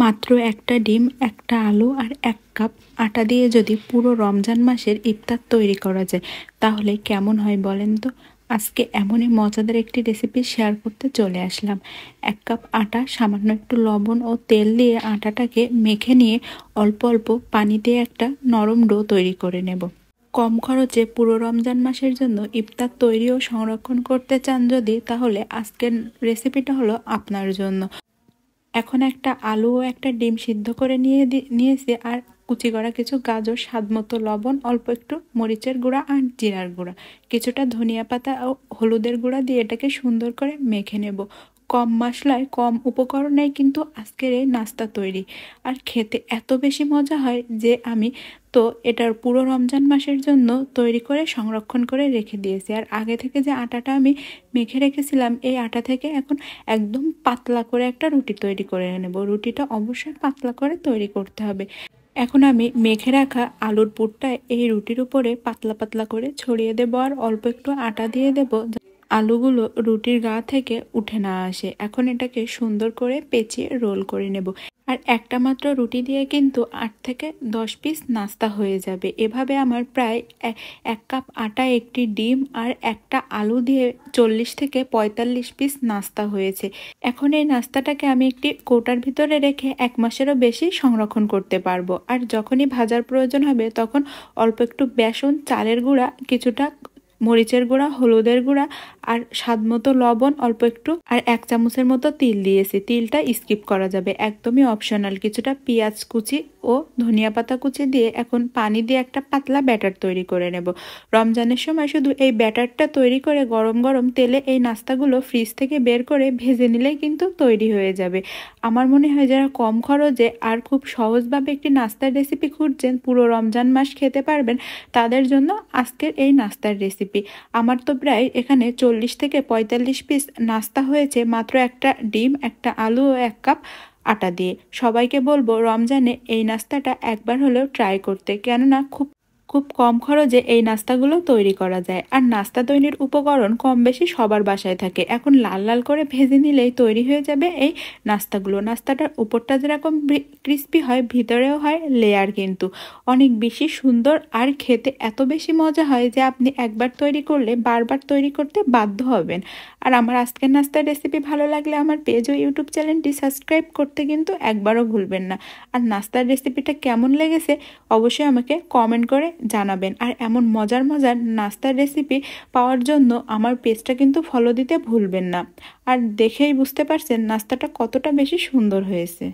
মাত্র একটা ডিম, একটা আলু আর 1 কাপ আটা দিয়ে যদি পুরো রমজান মাসের ইফতার তৈরি করা যায় তাহলে কেমন হয় বলেন তো। আজকে এমনই মজাদার একটি রেসিপি শেয়ার করতে চলে আসলাম। 1 কাপ আটা, সামান্য একটু লবণ ও তেল দিয়ে আটাটাকে মেখে নিয়ে অল্প অল্প পানি দিয়ে একটা নরম ডো তৈরি করে নেব। কম খরচে পুরো রমজান মাসের জন্য ইফতার তৈরি ও সংরক্ষণ করতে চান যদি, তাহলে আজকের রেসিপিটা হলো আপনার জন্য। এখন একটা আলু ও একটা ডিম সিদ্ধ করে নিয়েছি, আর কুচি করা কিছু গাজর, স্বাদমতো লবণ, অল্প একটু মরিচের গুঁড়া আর জিরার গুঁড়া, কিছুটা ধনিয়া পাতা ও হলুদের গুঁড়া দিয়ে এটাকে সুন্দর করে মেখে নেব। কম মশলায় কম উপকরণেই কিন্তু আজকের এই নাস্তা তৈরি, আর খেতে এত বেশি মজা হয় যে আমি তো এটার পুরো রমজান মাসের জন্য তৈরি করে সংরক্ষণ করে রেখে দিয়েছি। আর আগে থেকে যে আটাটা আমি মেখে রেখেছিলাম, এই আটা থেকে এখন একদম পাতলা করে একটা রুটি তৈরি করে নেব। রুটিটা অবশ্যই পাতলা করে তৈরি করতে হবে। এখন আমি মেখে রাখা আলুর পুরটা এই রুটির উপরে পাতলা পাতলা করে ছড়িয়ে দেব, আর অল্প একটু আটা দিয়ে দেব আলুগুলো রুটির গা থেকে উঠে না আসে। এখন এটাকে সুন্দর করে পেঁচিয়ে রোল করে নেব। আর একটা মাত্র রুটি দিয়ে কিন্তু 8 থেকে 10 পিস নাস্তা হয়ে যাবে। এভাবে আমার প্রায় 1 কাপ আটা, একটি ডিম আর একটা আলু দিয়ে 40 থেকে 45 পিস নাস্তা হয়েছে। এখন এই নাস্তাটাকে আমি একটি কৌটার ভিতরে রেখে 1 মাসেরও বেশি সংরক্ষণ করতে পারবো। আর যখনই ভাজার প্রয়োজন হবে তখন অল্প একটু বেসন, চালের গুঁড়া, কিছুটা মরিচের গুঁড়া, হলুদের গুঁড়া আর স্বাদমতো লবণ, অল্প একটু আর 1 চামচের মতো তিল দিয়েছি। তিলটা স্কিপ করা যাবে, একদমই অপশনাল। কিছুটা পেঁয়াজ কুচি ও ধনিয়া পাতা কুচি দিয়ে এখন পানি দিয়ে একটা পাতলা ব্যাটার তৈরি করে নেব। রমজানের সময় শুধু এই ব্যাটারটা তৈরি করে গরম গরম তেলে এই নাস্তাগুলো ফ্রিজ থেকে বের করে ভেজে নিলেই কিন্তু তৈরি হয়ে যাবে। আমার মনে হয় যারা কম খরচে আর খুব সহজভাবে একটি নাস্তার রেসিপি খুঁজছেন, পুরো রমজান মাস খেতে পারবেন, তাদের জন্য আজকের এই নাস্তার রেসিপি। আমার তো প্রায় এখানে 40 থেকে 45 পিস নাস্তা হয়েছে মাত্র একটা ডিম, একটা আলু ও 1 কাপ আটা দিয়ে। সবাইকে বলবো রমজানে এই নাস্তাটা একবার হলেও ট্রাই করতে, কেননা খুব কম খরচে এই নাস্তাগুলো তৈরি করা যায়। আর নাস্তা তৈরির উপকরণ কম বেশি সবার বাসায় থাকে। এখন লাল লাল করে ভেজে নিলেই তৈরি হয়ে যাবে এই নাস্তাগুলো। নাস্তাটার উপরটা যেরকম ক্রিস্পি হয়, ভিতরেও হয় লেয়ার কিন্তু অনেক বেশি সুন্দর, আর খেতে এত বেশি মজা হয় যে আপনি একবার তৈরি করলে বারবার তৈরি করতে বাধ্য হবেন। আর আমার আজকের নাস্তার রেসিপি ভালো লাগলে আমার পেজ ও ইউটিউব চ্যানেলটি সাবস্ক্রাইব করতে কিন্তু একবারও ভুলবেন না। আর নাস্তার রেসিপিটা কেমন লেগেছে অবশ্যই আমাকে কমেন্ট করে জানাবেন। আর এমন মজার মজার নাস্তার রেসিপি পাওয়ার জন্য আমার পেজটা কিন্তু ফলো দিতে ভুলবেন না। আর দেখেই বুঝতে পারছেন নাস্তাটা কতটা বেশি সুন্দর হয়েছে।